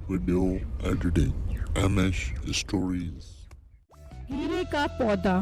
Video editing, MS Stories। हीरे का पौधा।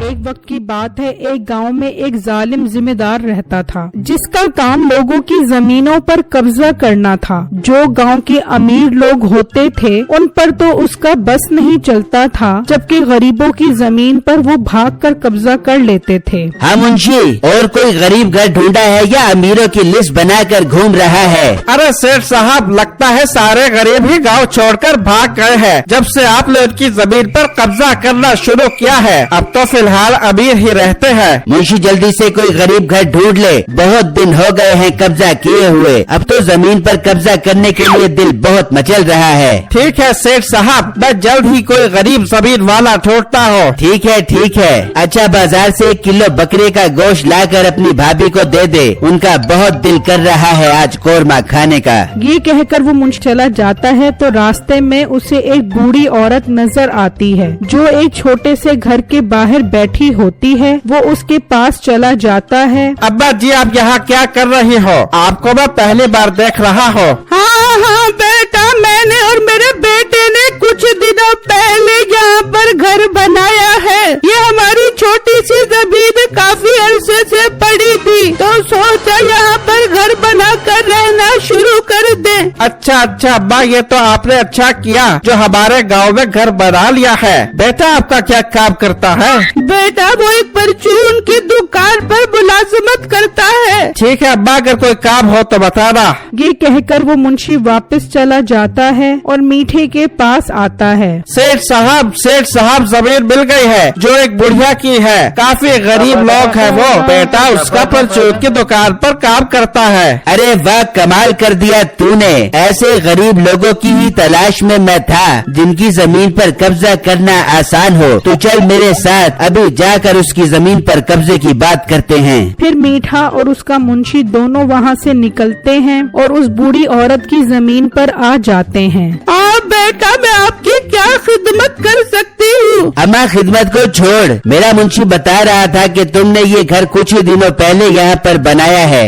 एक वक्त की बात है, एक गांव में एक जालिम जिम्मेदार रहता था जिसका काम लोगों की जमीनों पर कब्जा करना था। जो गांव के अमीर लोग होते थे उन पर तो उसका बस नहीं चलता था, जबकि गरीबों की जमीन पर वो भागकर कब्जा कर लेते थे। हाँ मुंशी, और कोई गरीब घर ढूंढा है या अमीरों की लिस्ट बनाकर घूम रहा है? अरे सेठ साहब, लगता है सारे गरीब ही गांव छोड़कर भाग गए हैं जब से आपने उनकी जमीन पर कब्जा करना शुरू किया है। अब तो फिलहाल अमीर ही रहते हैं। मुंशी जल्दी से कोई गरीब घर ढूंढ ले, बहुत दिन हो गए हैं कब्जा किए हुए। अब तो जमीन पर कब्जा करने के लिए दिल बहुत मचल रहा है। ठीक है सेठ साहब, मैं जल्द ही कोई गरीब जमीन वाला ढूंढता हूँ। ठीक है ठीक है। अच्छा, बाजार से 1 किलो बकरे का गोश्त लाकर अपनी भाभी को दे दे, उनका बहुत दिल कर रहा है आज कोरमा खाने का। ये कहकर वो मुंशी चला जाता है तो रास्ते में उसे एक बूढ़ी औरत नजर आती है जो एक छोटे से घर के बाहर बैठी होती है। वो उसके पास चला जाता है। अब्बा जी, आप यहाँ क्या कर रही हो? आपको मैं पहली बार देख रहा हूँ। हाँ बेटा, मैंने और मेरे बेटे ने कुछ दिनों पहले यहाँ पर घर बनाया है। ये हमारी छोटी सी जमीन काफी अरसे से पड़ी थी, तो सोचा यहाँ पर घर बनाकर रहना शुरू कर दे। अच्छा अब्बा, ये तो आपने अच्छा किया जो हमारे गांव में घर बना लिया है। बेटा आपका क्या काम करता है? बेटा वो एक परचून की दुकान पर मुलाजमत करता है। ठीक है अब्बा, अगर कोई काम हो तो बताना। ये कहकर वो मुंशी वापस चला जाता है और मीठे के पास आता है। सेठ साहब जमीन मिल गई है जो एक बुढ़िया की है। काफी गरीब लोग है वो। बेटा उसका परचून की दुकान पर काम करता है। अरे वाह, कमाल कर दिया तूने। ऐसे गरीब लोगों की ही तलाश में मैं था जिनकी जमीन पर कब्जा करना आसान हो। तो चल मेरे साथ, अभी जाकर उसकी जमीन पर कब्जे की बात करते हैं। फिर मीठा और उसका मुंशी दोनों वहाँ से निकलते हैं और उस बूढ़ी औरत की जमीन पर आ जाते हैं। बेटा, मैं आपकी क्या खिदमत कर सकती हूँ? अम्मा, खिदमत को छोड़। मेरा मुंशी बता रहा था कि तुमने ये घर कुछ ही दिनों पहले यहाँ पर बनाया है।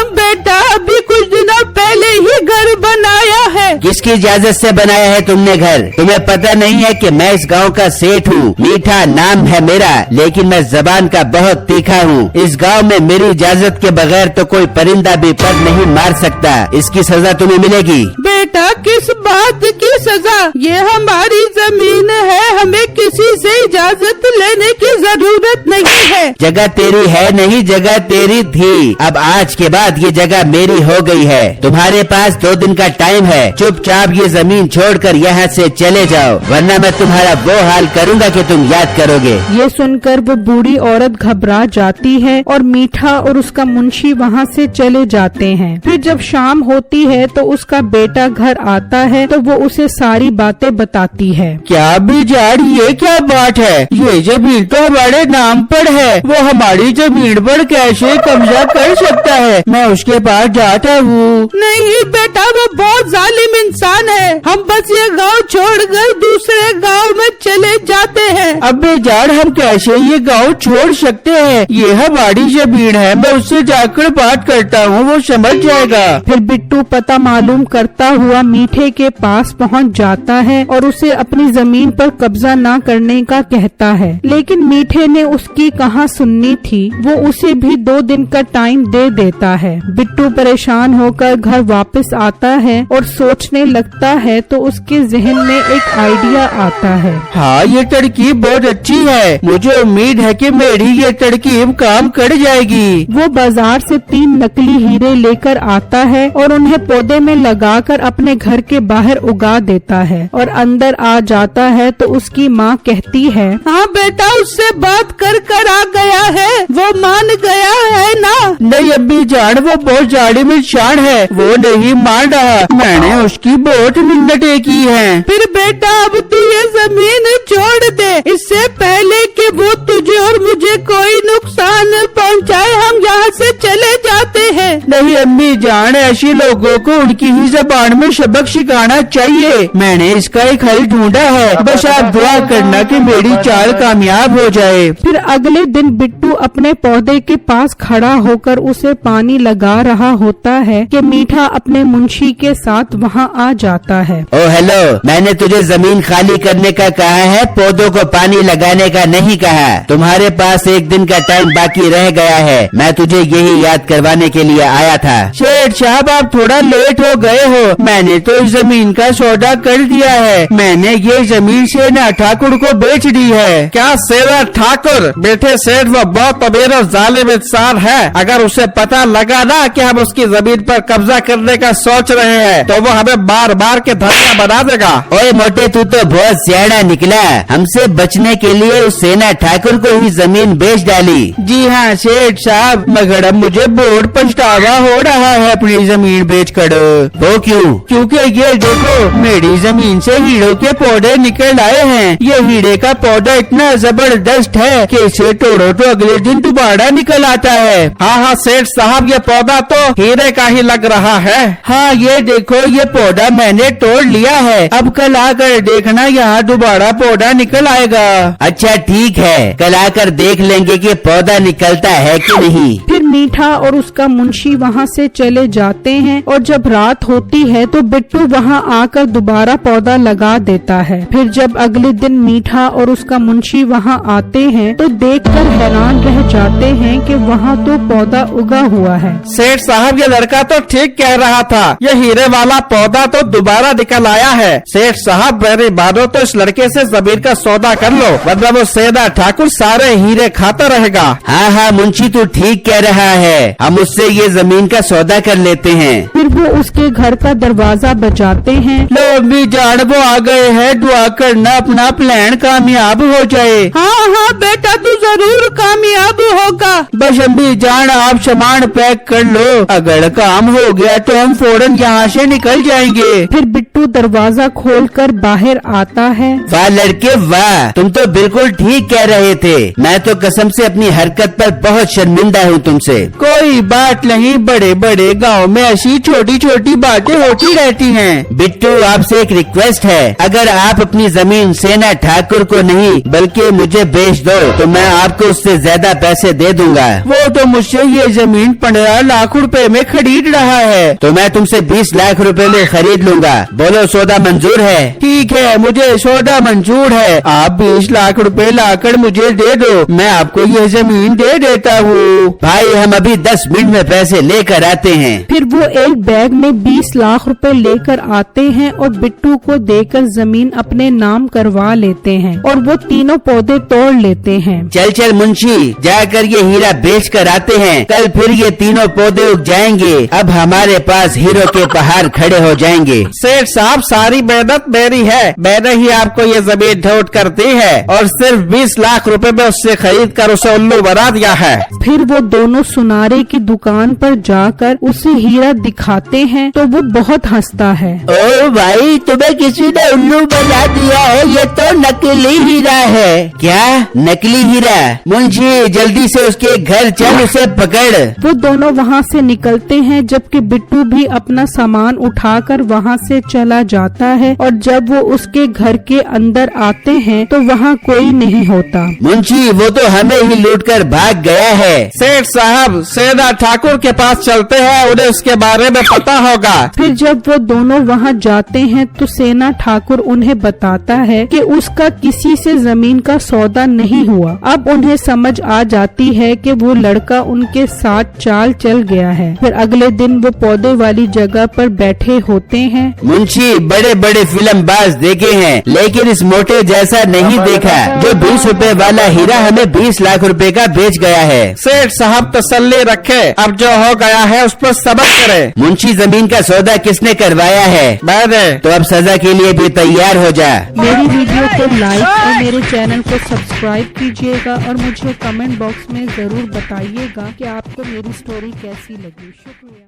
बेटा, अभी कुछ दिनों पहले ही घर बनाया है। किसकी इजाजत से बनाया है तुमने घर? तुम्हें पता नहीं है कि मैं इस गांव का सेठ हूँ? मीठा नाम है मेरा, लेकिन मैं जबान का बहुत तीखा हूँ। इस गांव में मेरी इजाजत के बगैर तो कोई परिंदा भी पर नहीं मार सकता। इसकी सजा तुम्हें मिलेगी। बेटा, किस बात की सजा? ये हमारी जमीन है, हमें किसी से इजाजत लेने की जरूरत नहीं है। जगह तेरी है नहीं, जगह तेरी थी। अब आज के बाद ये जगह मेरी हो गई है। तुम्हारे पास 2 दिन का टाइम है। चुपचाप ये जमीन छोड़कर यहाँ से चले जाओ, वरना मैं तुम्हारा वो हाल करूँगा कि तुम याद करोगे। ये सुनकर वो बूढ़ी औरत घबरा जाती है और मीठा और उसका मुंशी वहाँ से चले जाते हैं। फिर जब शाम होती है तो उसका बेटा घर आता है तो वो उसे सारी बातें बताती है। क्या बिजाड़, ये क्या बात है? ये जमीन तो हमारे नाम पर है, वो हमारी जमीन पर कैसे कब्जा कर सकता है? मैं उसके पास जाता हूँ। नहीं बेटा, वो बहुत जालिम इंसान है। हम बस ये गांव छोड़कर दूसरे गांव में चले जाते हैं। अब बेजाड़, हम कैसे ये गांव छोड़ सकते हैं? ये हमारी जमीन है, मैं उससे जाकर बात करता हूँ, वो समझ जाएगा। फिर बिट्टू पता मालूम करता हुआ मीठे के पास पहुँच जाता है और उसे अपनी जमीन पर कब्जा न करने का कहता है, लेकिन मीठे ने उसकी कहाँ सुननी थी। वो उसे भी 2 दिन का टाइम दे देता है। बिट्टू परेशान होकर घर वापस आता है और सोचने लगता है तो उसके जहन में एक आइडिया आता है। हाँ, ये तरकीब बहुत अच्छी है। मुझे उम्मीद है कि मेरी ये तरकीब काम कर जाएगी। वो बाजार से 3 नकली हीरे लेकर आता है और उन्हें पौधे में लगाकर अपने घर के बाहर उगा देता है और अंदर आ जाता है तो उसकी माँ कहती है, हाँ बेटा, उससे बात कर आ गया है, वो मान गया है ना? नहीं अम्मी जान, वो बहुत जालिम इंसान है, वो नहीं मान रहा। मैंने उसकी बहुत मिन्नतें की हैं। फिर बेटा, अब तू ये जमीन छोड़ दे, इससे पहले कि वो तुझे और मुझे कोई नुकसान पहुंचाए। हम यहाँ से चले जाते हैं। नहीं अम्मी जान, ऐसे लोगों को उनकी ही ज़बान में सबक सिखाना चाहिए। मैंने इसका एक हल ढूंढा है, बस आप दुआ करना कि मेरी चाल कामयाब हो जाए। फिर अगले दिन बिट्टू अपने पौधे के पास खड़ा होकर उसे पानी लगा रहा होता है कि मीठा अपने मुंशी के साथ वहाँ आ जाता है। ओ हेलो, मैंने तुझे जमीन खाली करने का कहा है, पौधों को पानी लगाने का नहीं कहा। तुम्हारे पास एक दिन का टाइम बाकी रह गया है, मैं तुझे यही याद करवाने के लिए आया था। शेठ साहब आप थोड़ा लेट हो गए हो, मैंने तो इस जमीन का सौदा कर दिया है। मैंने ये जमीन सेना ठाकुर को बेच दी है। क्या सेना ठाकुर? बेटे सेठ वो बहुत अमीर और जालिम इंसान है। अगर उसे पता लगा ना कि हम उसकी जमीन पर कब्जा करने का सोच रहे हैं तो वो हमें बार बार के धनिया बना देगा। ओए मोटे, तू तो बहुत सियाना निकला। हमसे बचने के लिए उस सेना ठाकुर को ही जमीन बेच डाली। जी हाँ सेठ साहब, मगर अब मुझे बहुत पछतावा हो रहा है अपनी जमीन बेच कर। वो क्यों? क्योंकि ये देखो, मेरी जमीन से हीरो के पौधे निकल आए हैं। ये हीरे का पौधा इतना जबरदस्त है कि इसे तोड़ो तो अगले दिन दोबारा निकल आता है। हाँ सेठ साहब, ये पौधा तो हीरे का ही लग रहा है। हाँ ये देखो, ये पौधा मैंने तोड़ लिया है। अब कल आकर देखना, यहाँ दोबारा पौधा निकल आएगा। अच्छा ठीक है, कल आकर देख लेंगे कि पौधा निकलता है कि नहीं। फिर मीठा और उसका मुंशी वहाँ से चले जाते हैं और जब रात होती है तो बिट्टू वहाँ आकर दोबारा पौधा लगा देता है। फिर जब अगले दिन मीठा और उसका मुंशी वहाँ आते हैं तो देखकर हैरान रह जाते हैं कि वहाँ तो पौधा उगा हुआ है। सेठ साहब, ये लड़का तो ठीक कह रहा था, ये हीरे वाला पौधा तो दोबारा निकल आया है। सेठ साहब मेरी मानो तो इस लड़के से जमीन का सौदा कर लो, वरना वो सेना ठाकुर सारे हीरे खाता रहेगा। हाँ हाँ मुंशी, तू ठीक कह रहा है, हम उससे ये जमीन का सौदा कर लेते हैं। फिर वो उसके घर का दरवाजा बजाते हैं। लो अम्मी जान, वो आ गए हैं, दुआ करना अपना प्लान कामयाब हो जाए। हाँ हाँ बेटा, तू जरूर कामयाब होगा। बस अम्मी जान आप सामान पैक कर लो, अगर काम हो गया तो हम फौरन यहाँ से निकल जाएंगे। फिर बिट्टू दरवाजा खोलकर बाहर आता है। वाह लड़के वाह, तुम तो बिल्कुल ठीक कह रहे थे। मैं तो कसम से अपनी हरकत पर बहुत शर्मिंदा हूँ तुमसे। कोई बात नहीं, बड़े बड़े गाँव में ऐसी छोटी छोटी बातें होती रहती हैं। बिट्टू आपसे एक रिक्वेस्ट है, अगर आप अपनी जमीन सेना ठाकुर को नहीं बल्कि मुझे बेच दो तो मैं आपको उससे ज्यादा पैसे दे दूंगा। वो तो मुझसे ये जमीन 15 लाख रुपए में खरीद रहा है, तो मैं तुमसे 20 लाख रुपए में खरीद लूंगा। बोलो सौदा मंजूर है? ठीक है, मुझे सौदा मंजूर है। आप 20 लाख रुपए लाकर मुझे दे दो, मैं आपको ये जमीन दे देता हूँ। भाई हम अभी 10 मिनट में पैसे लेकर आते हैं। फिर वो एक बैग में 20 लाख रुपए लेकर आते हैं और बिट्टू को देकर जमीन अपने नाम करवा लेते हैं और वो तीनों पौधे तोड़ लेते हैं। चल चल मुंशी, जाकर ये हीरा बेच कर आते हैं, कल फिर ये तीनों पौधे उग जाएंगे। अब हमारे पास हीरो के पहाड़ खड़े हो जाएंगे। सेठ साहब सारी मेहनत मेरी है, मैंने ही आपको ये जमीन ढूंढ कर दी है और सिर्फ 20 लाख रुपए में उससे खरीद कर उसे उल्लू बना दिया है। फिर वो दोनों सुनारे की दुकान पर जाकर उसे हीरा दिखाते हैं तो वो बहुत हंसता है। ओ भाई, तुम्हें किसी ने उल्लू बना दिया है, ये तो नकली हीरा है। क्या नकली हीरा? मुंशी जल्दी से उसके घर चल, उसे पकड़। वो दोनों वहाँ से निकलते हैं जबकि बिट्टू भी अपना सामान उठाकर वहाँ से चला जाता है और जब वो उसके घर के अंदर आते हैं तो वहाँ कोई नहीं होता। मुंशी वो तो हमें ही लूटकर भाग गया है। सेठ साहब सेना ठाकुर के पास चलते हैं, उन्हें उसके बारे में पता होगा। फिर जब वो दोनों वहाँ जाते हैं तो सेना ठाकुर उन्हें बताता है कि उसका किसी से जमीन का सौदा नहीं हुआ। अब उन्हें समझ आ जाती है कि वो लड़का उनके साथ चाल चल गया है। फिर अगले दिन वो पौधे वाली जगह पर बैठे होते हैं। मुंशी बड़े बड़े फिल्म बाज देखे हैं, लेकिन इस मोटे जैसा नहीं देखा जो 20 रुपए वाला हीरा हमें 20 लाख रुपए का बेच गया है। सेठ साहब तसल्ली रखे, अब जो हो गया है उस पर सब्र करे। मुंशी जमीन का सौदा किसने करवाया है? मैंने। तो अब सजा के लिए भी तैयार हो जा। मेरी वीडियो को लाइक और मेरे चैनल को सब्सक्राइब कीजिएगा और मुझे कमेंट बॉक्स में जरूर बताइएगा कि आपको मेरी स्टोरी कैसी लगी। शुक्रिया।